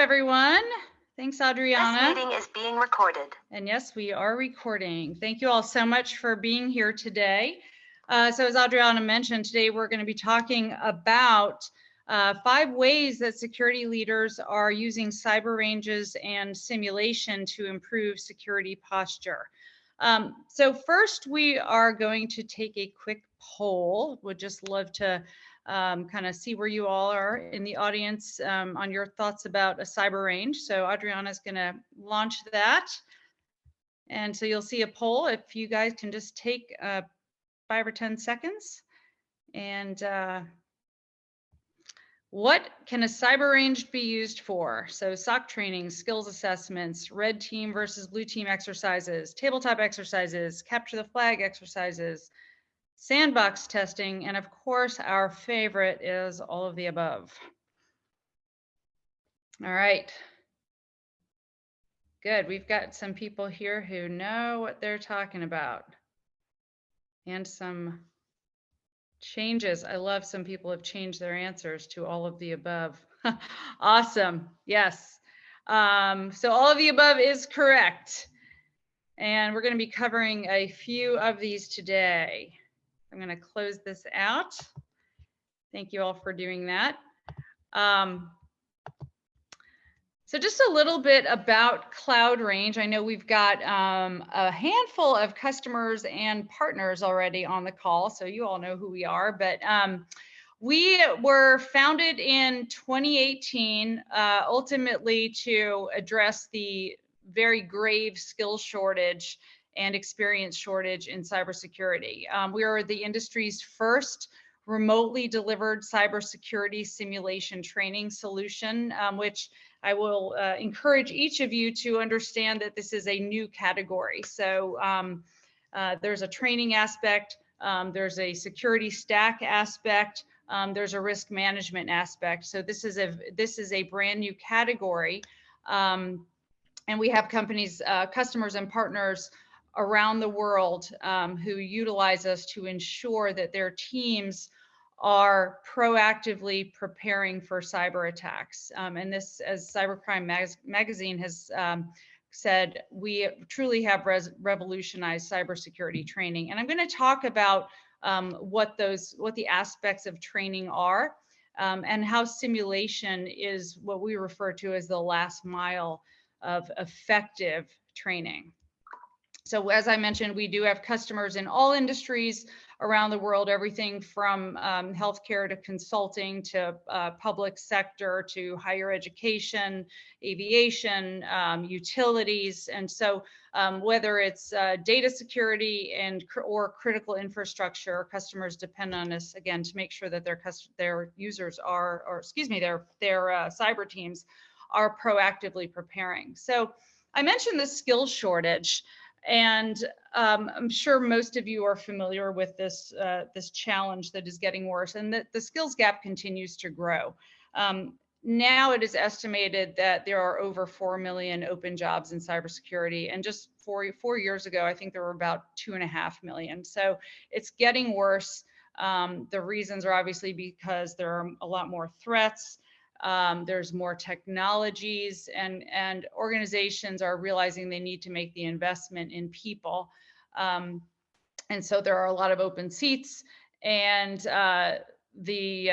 everyone. Thanks, Adriana. This meeting is being recorded. And yes, we are recording. Thank you all so much for being here today. So as Adriana mentioned, today we're going to be talking about 5 ways that security leaders are using cyber ranges and simulation to improve security posture. So first, we are going to take a quick poll. Would just love to kind of see where you all are in the audience on your thoughts about a cyber range. So Adriana is going to launch that. And so you'll see a poll. If you guys can just take 5 or 10 seconds. And what can a cyber range be used for? So SOC training, skills assessments, red team versus blue team exercises, tabletop exercises, capture the flag exercises, sandbox testing, and of course, our favorite is all of the above. All right. Good. We've got some people here who know what they're talking about. And some changes. I love some people have changed their answers to all of the above. Awesome. Yes. So all of the above is correct. And we're going to be covering a few of these today. I'm going to close this out. Thank you all for doing that. So just a little bit about Cloud Range. I know we've got a handful of customers and partners already on the call, so you all know who we are. But we were founded in 2018, ultimately to address the very grave skill shortage and experience shortage in cybersecurity. We are the industry's first remotely delivered cybersecurity simulation training solution, which I will encourage each of you to understand that this is a new category. So there's a training aspect, there's a security stack aspect, there's a risk management aspect. So this is a brand new category, and we have companies, customers and partners around the world who utilize us to ensure that their teams are proactively preparing for cyber attacks. And this, as Cybercrime Magazine has said, we truly have revolutionized cybersecurity training. And I'm going to talk about what the aspects of training are, and how simulation is what we refer to as the last mile of effective training. So as I mentioned, we do have customers in all industries around the world, everything from healthcare to consulting to public sector to higher education, aviation, utilities. And so whether it's data security or critical infrastructure, customers depend on us, again, to make sure that their users are, or excuse me, their cyber teams are proactively preparing. So I mentioned the skill shortage. And I'm sure most of you are familiar with this challenge that is getting worse, and that the skills gap continues to grow. Now it is estimated that there are over 4 million open jobs in cybersecurity, and just four years ago, I think there were about 2.5 million. So it's getting worse. The reasons are obviously because there are a lot more threats. There's more technologies, and organizations are realizing they need to make the investment in people. And so there are a lot of open seats, and the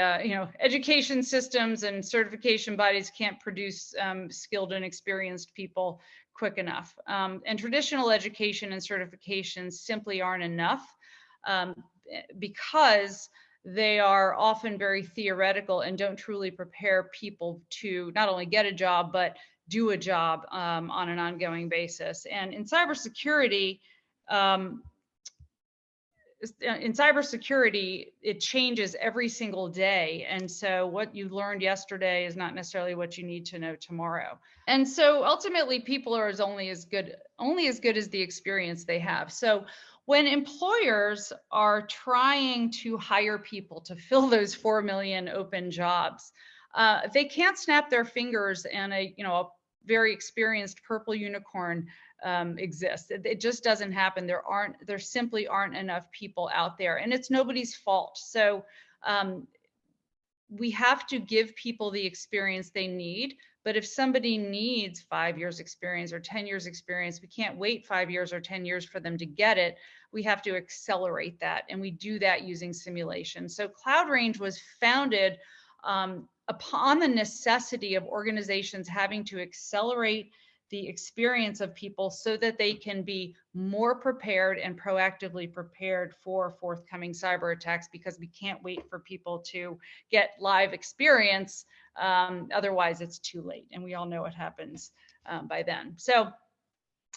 education systems and certification bodies can't produce skilled and experienced people quick enough. And traditional education and certifications simply aren't enough because they are often very theoretical and don't truly prepare people to not only get a job, but do a job on an ongoing basis. And in cybersecurity, it changes every single day. And so what you learned yesterday is not necessarily what you need to know tomorrow. And so ultimately, people are only as good as the experience they have. So when employers are trying to hire people to fill those 4 million open jobs, they can't snap their fingers and a very experienced purple unicorn exists. It just doesn't happen. There simply aren't enough people out there, and it's nobody's fault. So we have to give people the experience they need, But if somebody needs 5 years experience or 10 years experience, we can't wait 5 years or 10 years for them to get it. We have to accelerate that. And we do that using simulation. So Cloud Range was founded upon the necessity of organizations having to accelerate the experience of people so that they can be more prepared and proactively prepared for forthcoming cyber attacks, because we can't wait for people to get live experience. Otherwise, it's too late. And we all know what happens by then. So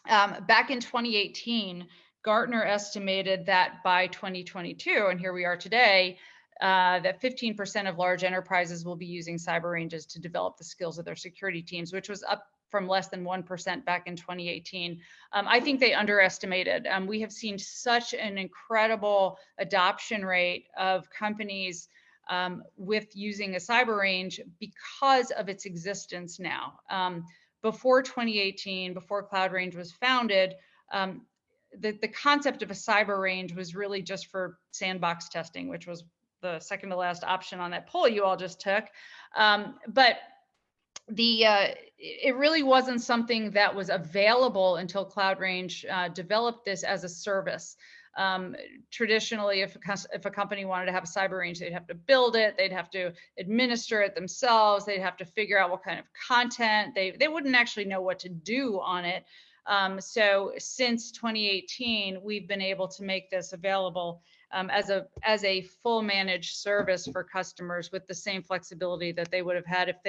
back in 2018, Gartner estimated that by 2022, and here we are today, that 15% of large enterprises will be using cyber ranges to develop the skills of their security teams, which was up from less than 1% back in 2018. I think they underestimated. We have seen such an incredible adoption rate of companies with using a cyber range because of its existence now. Before 2018, before Cloud Range was founded, the concept of a cyber range was really just for sandbox testing, which was the second to last option on that poll you all just took. But it really wasn't something that was available until Cloud Range developed this as a service. Traditionally, if a company wanted to have a cyber range, they'd have to build it, they'd have to administer it themselves, they'd have to figure out what kind of content, they wouldn't actually know what to do on it. So since 2018, we've been able to make this available as a full managed service for customers with the same flexibility that they would have had if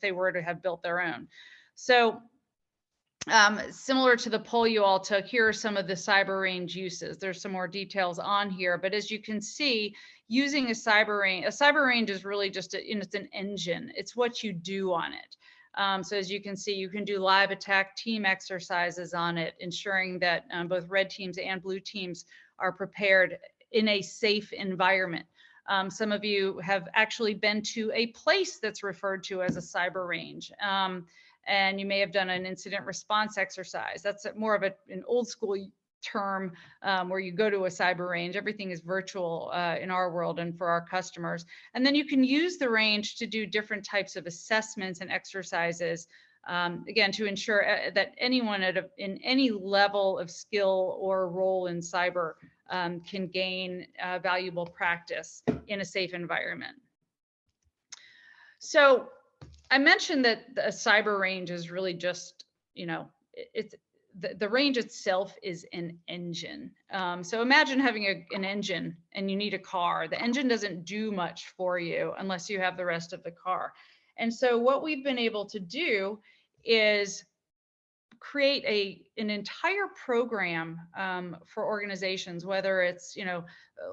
they were to have built their own. So similar to the poll you all took, here are some of the cyber range uses. There's some more details on here, but as you can see, using a cyber range is really just it's an engine. It's what you do on it. So as you can see, you can do live attack team exercises on it, ensuring that both red teams and blue teams are prepared in a safe environment. Some of you have actually been to a place that's referred to as a cyber range. And you may have done an incident response exercise. That's more of an old school term where you go to a cyber range. Everything is virtual in our world and for our customers. And then you can use the range to do different types of assessments and exercises, again, to ensure that anyone in any level of skill or role in cyber can gain valuable practice in a safe environment. So I mentioned that a cyber range is really just, it's the range itself is an engine. So imagine having an engine and you need a car. The engine doesn't do much for you unless you have the rest of the car. And so what we've been able to do is create an entire program for organizations, whether it's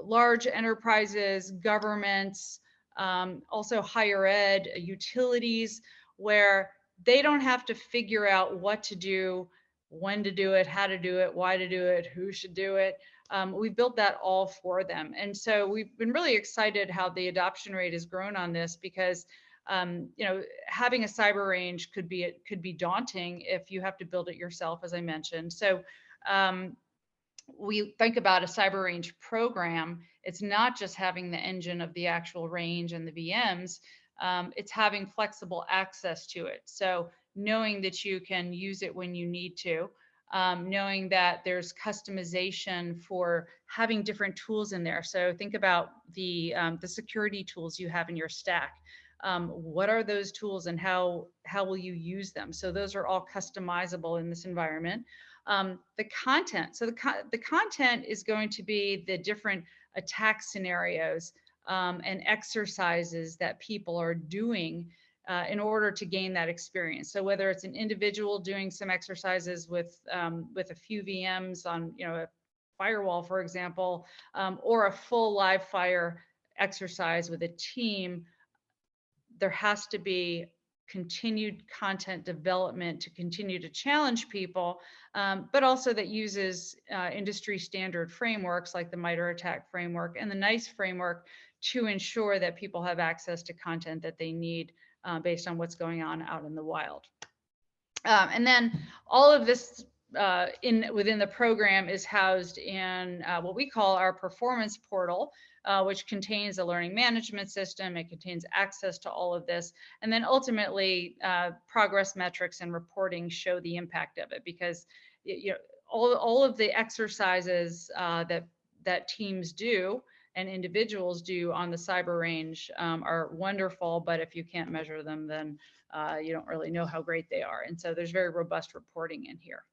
large enterprises, governments, also higher ed, utilities, where they don't have to figure out what to do, when to do it, how to do it, why to do it, who should do it. We built that all for them. And so we've been really excited how the adoption rate has grown on this, because having a cyber range could be daunting if you have to build it yourself, as I mentioned. So we think about a cyber range program. It's not just having the engine of the actual range and the VMs, it's having flexible access to it. So knowing that you can use it when you need to, knowing that there's customization for having different tools in there. So think about the security tools you have in your stack. What are those tools and how will you use them? So those are all customizable in this environment. The content. So the content is going to be the different attack scenarios and exercises that people are doing in order to gain that experience. So whether it's an individual doing some exercises with a few VMs on a firewall, for example, or a full live fire exercise with a team, there has to be continued content development to continue to challenge people, but also that uses industry standard frameworks like the MITRE ATT&CK framework and the NICE framework to ensure that people have access to content that they need based on what's going on out in the wild. And then all of this within the program is housed in what we call our performance portal, which contains a learning management system. It contains access to all of this. And then ultimately, progress metrics and reporting show the impact of it, because all of the exercises that teams do and individuals do on the cyber range are wonderful, but if you can't measure them, then you don't really know how great they are. And so there's very robust reporting in here.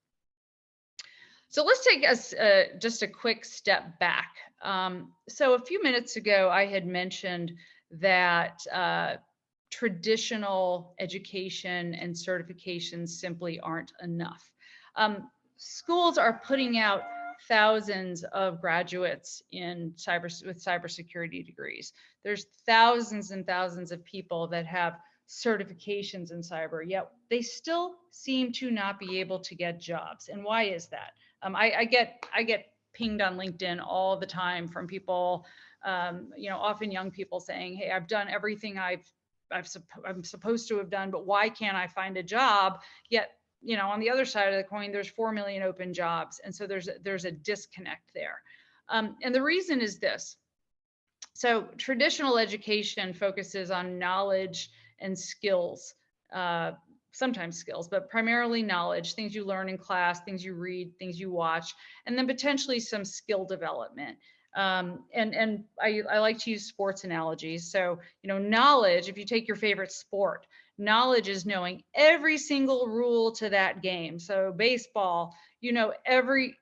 So let's take us just a quick step back. So a few minutes ago, I had mentioned that traditional education and certifications simply aren't enough. Schools are putting out thousands of graduates in with cybersecurity degrees. There's thousands and thousands of people that have certifications in cyber, yet they still seem to not be able to get jobs. And why is that? I get pinged on LinkedIn all the time from people, often young people saying, "Hey, I've done everything I'm supposed to have done, but why can't I find a job?" Yet, on the other side of the coin, there's 4 million open jobs, and so there's a disconnect there. And the reason is this. So traditional education focuses on knowledge and skills, sometimes skills, but primarily knowledge, things you learn in class, things you read, things you watch, and then potentially some skill development. And I like to use sports analogies. So, knowledge, if you take your favorite sport, knowledge is knowing every single rule to that game. So baseball, every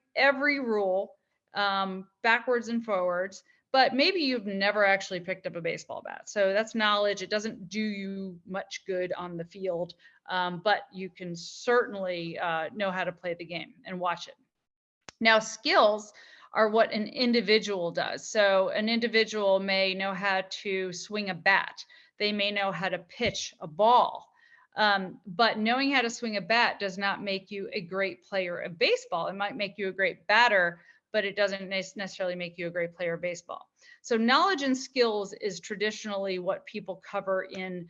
rule, backwards and forwards, but maybe you've never actually picked up a baseball bat. So that's knowledge. It doesn't do you much good on the field, but you can certainly know how to play the game and watch it. Now, skills are what an individual does. So an individual may know how to swing a bat. They may know how to pitch a ball. But knowing how to swing a bat does not make you a great player of baseball. It might make you a great batter, but it doesn't necessarily make you a great player of baseball. So knowledge and skills is traditionally what people cover in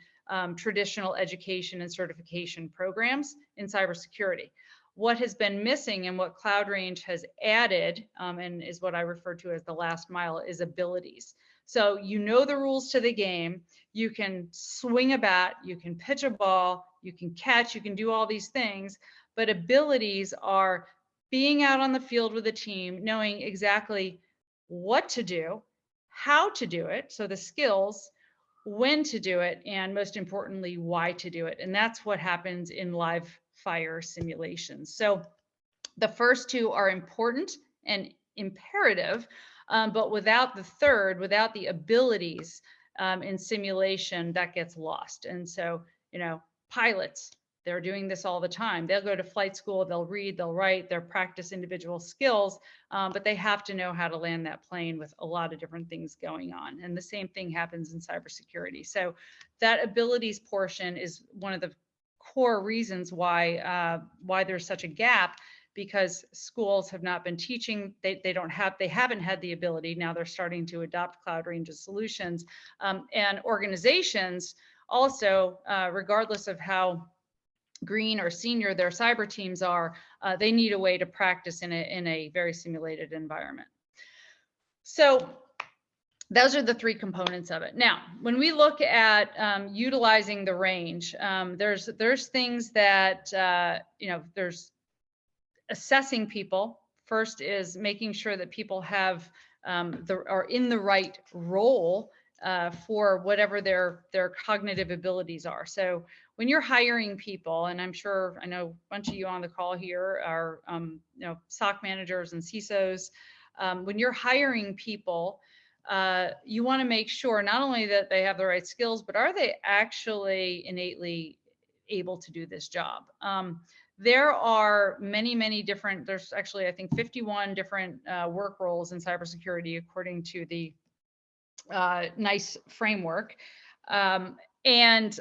traditional education and certification programs in cybersecurity. What has been missing and what Cloud Range has added, and is what I refer to as the last mile, is abilities. So you know the rules to the game, you can swing a bat, you can pitch a ball, you can catch, you can do all these things, but abilities are being out on the field with a team, knowing exactly what to do, how to do it, so the skills, when to do it, and most importantly, why to do it. And that's what happens in live fire simulations. So the first two are important and imperative, but without the third, without the abilities in simulation, that gets lost. And so, pilots, they're doing this all the time. They'll go to flight school, they'll read, they'll write, they'll practice individual skills, but they have to know how to land that plane with a lot of different things going on. And the same thing happens in cybersecurity. So that abilities portion is one of the core reasons why there's such a gap, because schools have not been teaching, they haven't had the ability. Now they're starting to adopt Cloud Range's solutions, and organizations also, regardless of how green or senior their cyber teams are, they need a way to practice in a very simulated environment. So those are the three components of it. Now, when we look at utilizing the range, there's things that, there's assessing people. First is making sure that people have are in the right role for whatever their cognitive abilities are. So when you're hiring people, and I know a bunch of you on the call here are SOC managers and CISOs, when you're hiring people, you want to make sure not only that they have the right skills, but are they actually innately able to do this job? There are many different, there's actually, I think, 51 different work roles in cybersecurity according to the NICE framework. And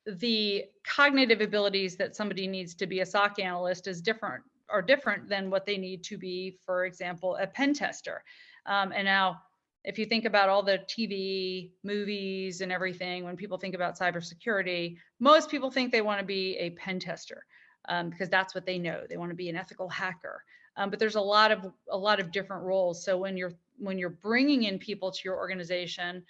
the cognitive abilities that somebody needs to be a SOC analyst are different than what they need to be, for example, a pen tester. And now, if you think about all the TV, movies, and everything, when people think about cybersecurity, most people think they want to be a pen tester because that's what they know. They want to be an ethical hacker. but there's a lot of different roles. So when you're bringing in people to your organization,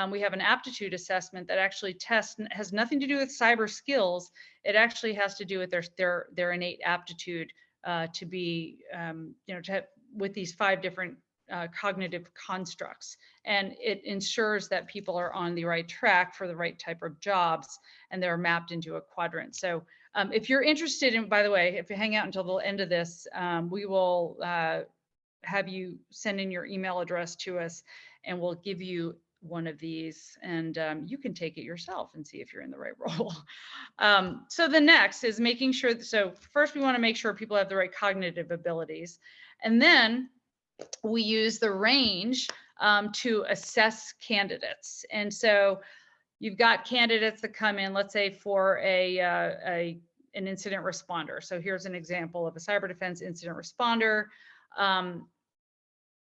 we have an aptitude assessment that actually has nothing to do with cyber skills. It actually has to do with their innate aptitude to be, with these 5 different cognitive constructs. And it ensures that people are on the right track for the right type of jobs, and they're mapped into a quadrant. So if you're interested in, by the way, if you hang out until the end of this, we will have you send in your email address to us, and we'll give you one of these, and you can take it yourself and see if you're in the right role. So the next is making sure, so first we want to make sure people have the right cognitive abilities, and then we use the range to assess candidates. And so you've got candidates that come in, let's say for an incident responder. So here's an example of a cyber defense incident responder.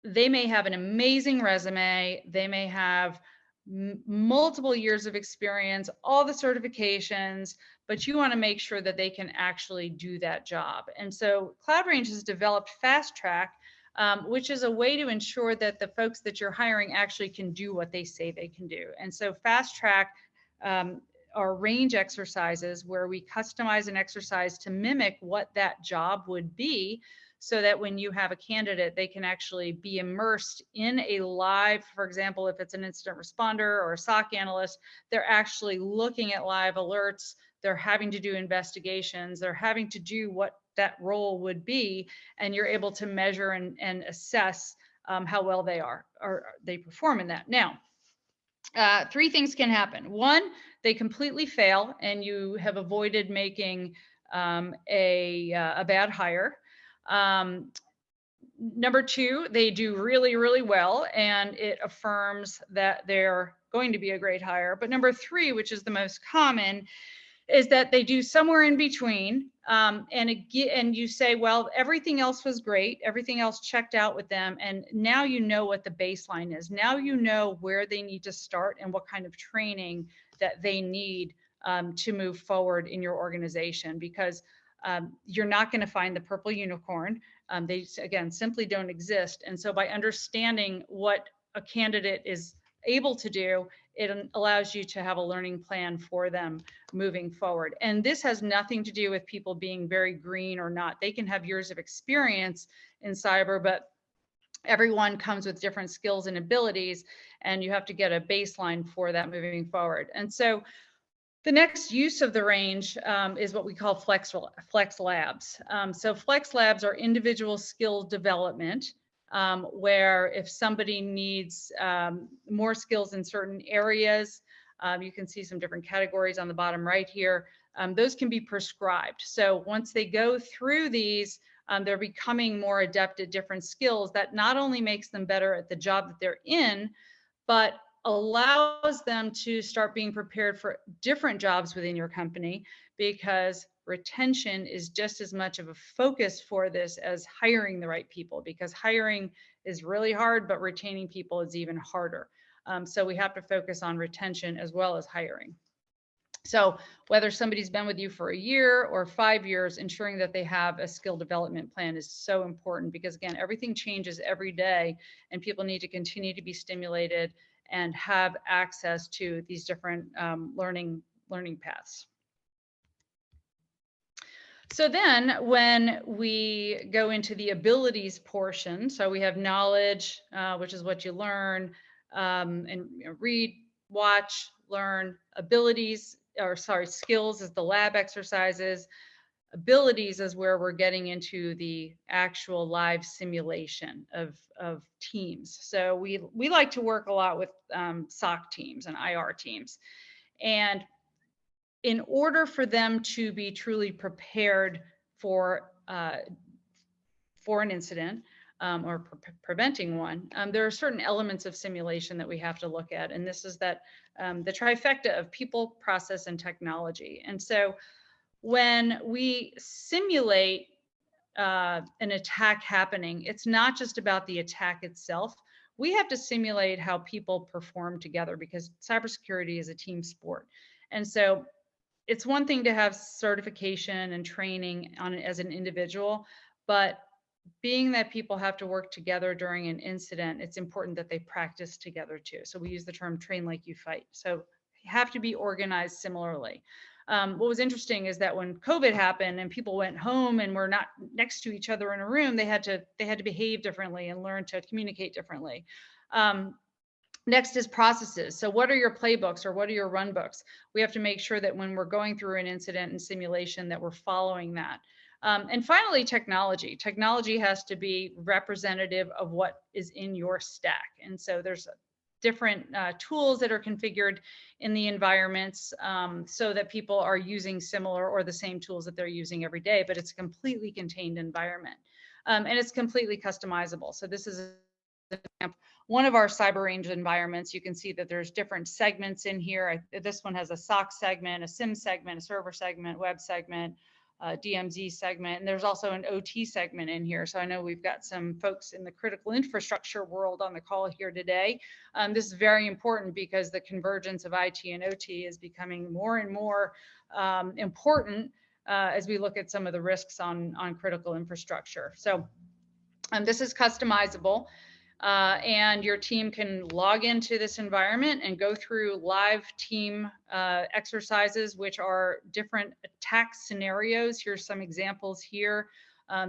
They may have an amazing resume. They may have multiple years of experience, all the certifications, but you want to make sure that they can actually do that job. And so Cloud Range has developed Fast Track, which is a way to ensure that the folks that you're hiring actually can do what they say they can do. And so Fast Track are range exercises where we customize an exercise to mimic what that job would be, so that when you have a candidate, they can actually be immersed in a live, for example, if it's an incident responder or a SOC analyst, they're actually looking at live alerts, they're having to do investigations, they're having to do what that role would be, and you're able to measure and assess how well they perform in that. Now, 3 things can happen. 1, they completely fail and you have avoided making a bad hire. Number 2, they do really, really well, and it affirms that they're going to be a great hire. But number 3, which is the most common, is that they do somewhere in between, and you say, well, everything else was great, everything else checked out with them, and now you know what the baseline is. Now you know where they need to start and what kind of training that they need to move forward in your organization, because you're not going to find the purple unicorn. They, again, simply don't exist. And so by understanding what a candidate is able to do, it allows you to have a learning plan for them moving forward. And this has nothing to do with people being very green or not. They can have years of experience in cyber, but everyone comes with different skills and abilities, and you have to get a baseline for that moving forward. And so the next use of the range is what we call flex labs. So flex labs are individual skill development, where if somebody needs more skills in certain areas, you can see some different categories on the bottom right here. Those can be prescribed. So once they go through these, they're becoming more adept at different skills. That not only makes them better at the job that they're in, but allows them to start being prepared for different jobs within your company, because retention is just as much of a focus for this as hiring the right people, because hiring is really hard, but retaining people is even harder. So we have to focus on retention as well as hiring. So whether somebody's been with you for a year or 5 years, ensuring that they have a skill development plan is so important, because again, everything changes every day and people need to continue to be stimulated and have access to these different learning paths. So then when we go into the abilities portion, so we have knowledge, which is what you learn, and read, watch, learn. Abilities, or sorry, skills is the lab exercises. Abilities is where we're getting into the actual live simulation of teams. So we like to work a lot with SOC teams and IR teams. And in order for them to be truly prepared for an incident or preventing one, there are certain elements of simulation that we have to look at. And this is that the trifecta of people, process, and technology. And so when we simulate an attack happening, it's not just about the attack itself. We have to simulate how people perform together, because cybersecurity is a team sport. And so it's one thing to have certification and training on it as an individual, but being that people have to work together during an incident, it's important that they practice together too. So we use the term train like you fight. So you have to be organized similarly. What was interesting is that when COVID happened and people went home and were not next to each other in a room, they had to behave differently and learn to communicate differently. Next is processes. So what are your playbooks or what are your run books? We have to make sure that when we're going through an incident and simulation that we're following that. And finally, technology. Technology has to be representative of what is in your stack. And so there's different tools that are configured in the environments so that people are using similar or the same tools that they're using every day, but it's a completely contained environment. And it's completely customizable. So this is one of our cyber range environments. You can see that there's different segments in here. This one has a SOC segment, a SIM segment, a server segment, web segment, DMZ segment, and there's also an OT segment in here. So I know we've got some folks in the critical infrastructure world on the call here today. This is very important because the convergence of IT and OT is becoming more and more important as we look at some of the risks on critical infrastructure. So this is customizable. And your team can log into this environment and go through live team exercises, which are different attack scenarios. Here's some examples here.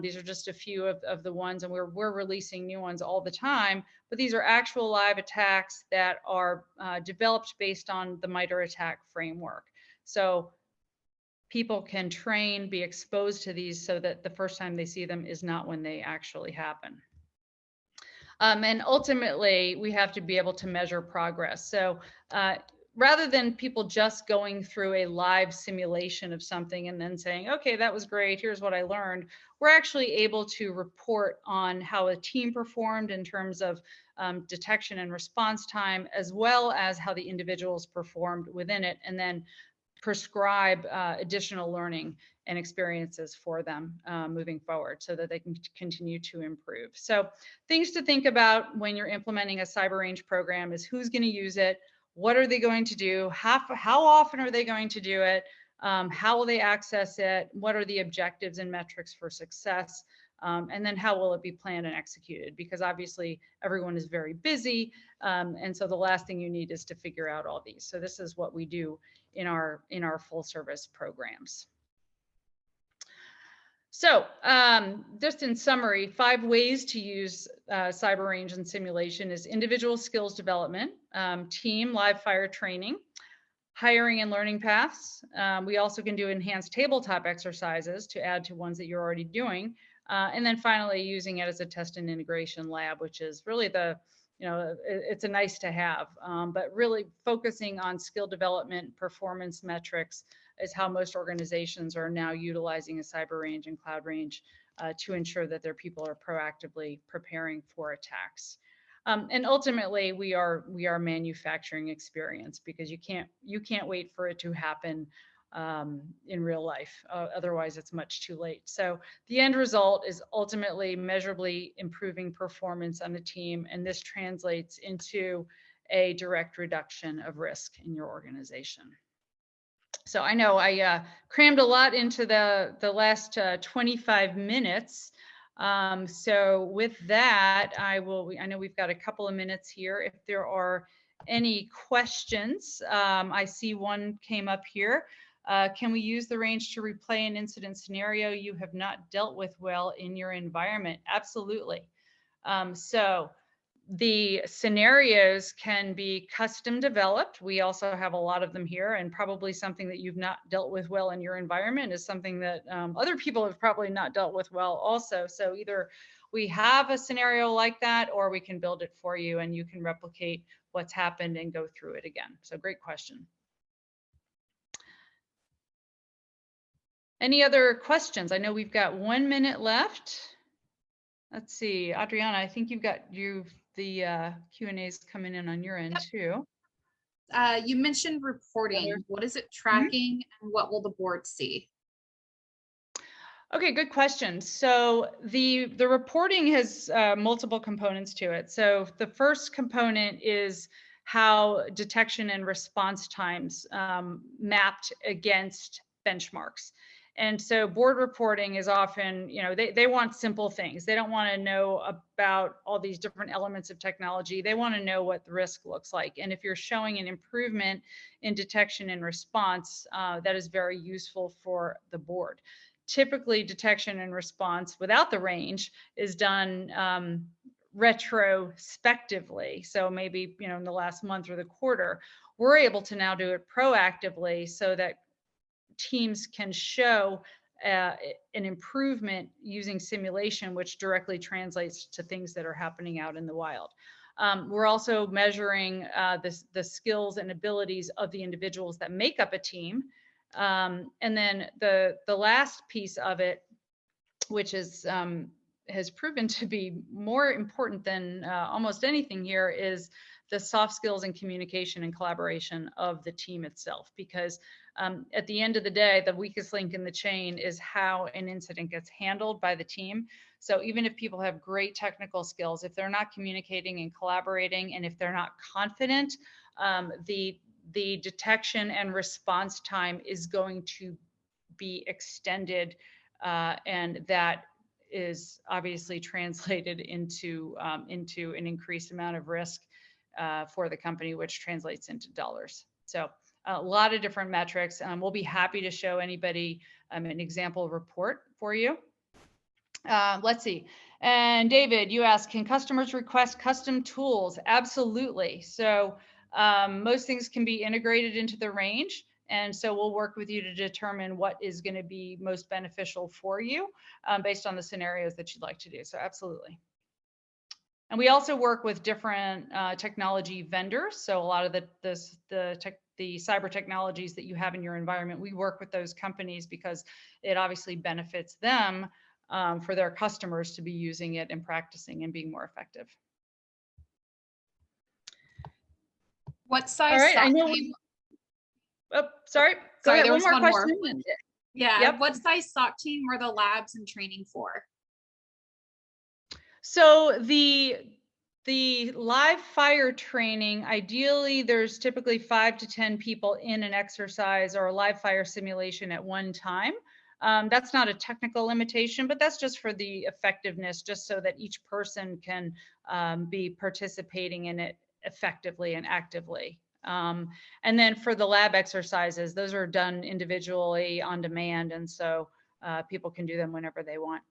These are just a few of the ones, and we're releasing new ones all the time, but these are actual live attacks that are developed based on the MITRE ATT&CK framework. So people can train, be exposed to these so that the first time they see them is not when they actually happen. And ultimately, we have to be able to measure progress. So rather than people just going through a live simulation of something and then saying, okay, that was great, here's what I learned, we're actually able to report on how a team performed in terms of detection and response time, as well as how the individuals performed within it, and then prescribe additional learning and experiences for them moving forward so that they can continue to improve. So things to think about when you're implementing a cyber range program is who's going to use it, what are they going to do, how often are they going to do it, how will they access it, what are the objectives and metrics for success, and then how will it be planned and executed? Because obviously everyone is very busy, and so the last thing you need is to figure out all these. So this is what we do in our full service programs. So just in summary, 5 ways to use cyber range and simulation is individual skills development, team live fire training, hiring and learning paths. We also can do enhanced tabletop exercises to add to ones that you're already doing. And then finally, using it as a test and integration lab, which is really the, it's a nice to have, but really focusing on skill development, performance metrics is how most organizations are now utilizing a cyber range and cloud range to ensure that their people are proactively preparing for attacks. And ultimately, we are manufacturing experience, because you can't wait for it to happen in real life. Otherwise, it's much too late. So the end result is ultimately measurably improving performance on the team, and this translates into a direct reduction of risk in your organization. So I know I crammed a lot into the last 25 minutes. So with that, I know we've got a couple of minutes here. If there are any questions, I see one came up here. Can we use the range to replay an incident scenario you have not dealt with well in your environment? Absolutely. So the scenarios can be custom developed. We also have a lot of them here, and probably something that you've not dealt with well in your environment is something that other people have probably not dealt with well also. So either we have a scenario like that, or we can build it for you and you can replicate what's happened and go through it again. So great question. Any other questions? I know we've got 1 minute left. Let's see, Adriana, I think you've got the Q&As coming in on your end too. You mentioned reporting. What is it tracking, and what will the board see? Okay, good question. So the reporting has multiple components to it. So the first component is how detection and response times mapped against benchmarks. And so board reporting is often, they want simple things. They don't want to know about all these different elements of technology. They want to know what the risk looks like. And if you're showing an improvement in detection and response, that is very useful for the board. Typically, detection and response without the range is done retrospectively. So maybe, in the last month or the quarter, we're able to now do it proactively so that teams can show an improvement using simulation, which directly translates to things that are happening out in the wild. We're also measuring the skills and abilities of the individuals that make up a team. And then the last piece of it, which is has proven to be more important than almost anything here, is the soft skills and communication and collaboration of the team itself. Because at the end of the day, the weakest link in the chain is how an incident gets handled by the team. So even if people have great technical skills, if they're not communicating and collaborating, and if they're not confident, the detection and response time is going to be extended, and that is obviously translated into an increased amount of risk for the company, which translates into dollars. So a lot of different metrics. We'll be happy to show anybody an example report for you. Let's see. And David, you asked, can customers request custom tools? Absolutely. So most things can be integrated into the range. And so we'll work with you to determine what is going to be most beneficial for you based on the scenarios that you'd like to do. So absolutely. And we also work with different technology vendors. So a lot of the cyber technologies that you have in your environment, we work with those companies because it obviously benefits them for their customers to be using it and practicing and being more effective. What size? All right, I know. Oh, sorry. Go ahead. There was one more question. Yeah. Yep. What size SOC team were the labs and training for? So the live fire training, ideally, there's typically 5 to 10 people in an exercise or a live fire simulation at one time. That's not a technical limitation, but that's just for the effectiveness, just so that each person can be participating in it effectively and actively. And then for the lab exercises, those are done individually on demand, and so people can do them whenever they want.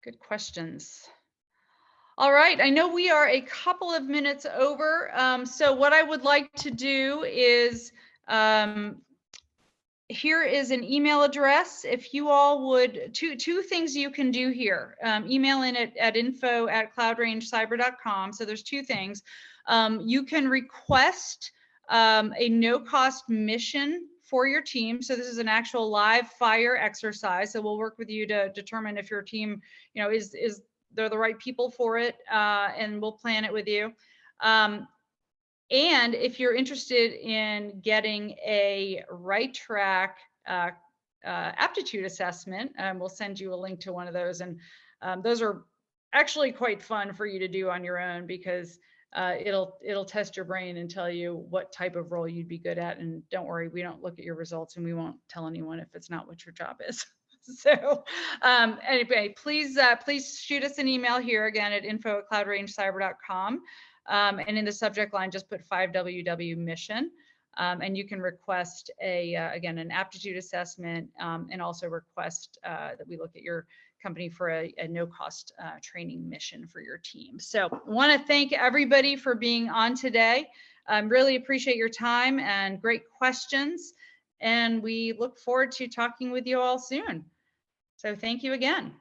Good questions. All right, I know we are a couple of minutes over. So what I would like to do is, here is an email address. If you all would, two things you can do here. Email in at info@cloudrangecyber.com. So there's two things. You can request a no-cost mission for your team. So this is an actual live fire exercise. So we'll work with you to determine if your team, is they're the right people for it, and we'll plan it with you. And if you're interested in getting a right track aptitude assessment, we'll send you a link to one of those. And those are actually quite fun for you to do on your own, because it'll test your brain and tell you what type of role you'd be good at. And don't worry, we don't look at your results, and we won't tell anyone if it's not what your job is. So anyway, please shoot us an email here again at info@cloudrangecyber.com. And in the subject line, just put 5WW mission. And you can request again, an aptitude assessment, and also request that we look at your company for a no-cost training mission for your team. So I want to thank everybody for being on today. Really appreciate your time and great questions. And we look forward to talking with you all soon. So thank you again.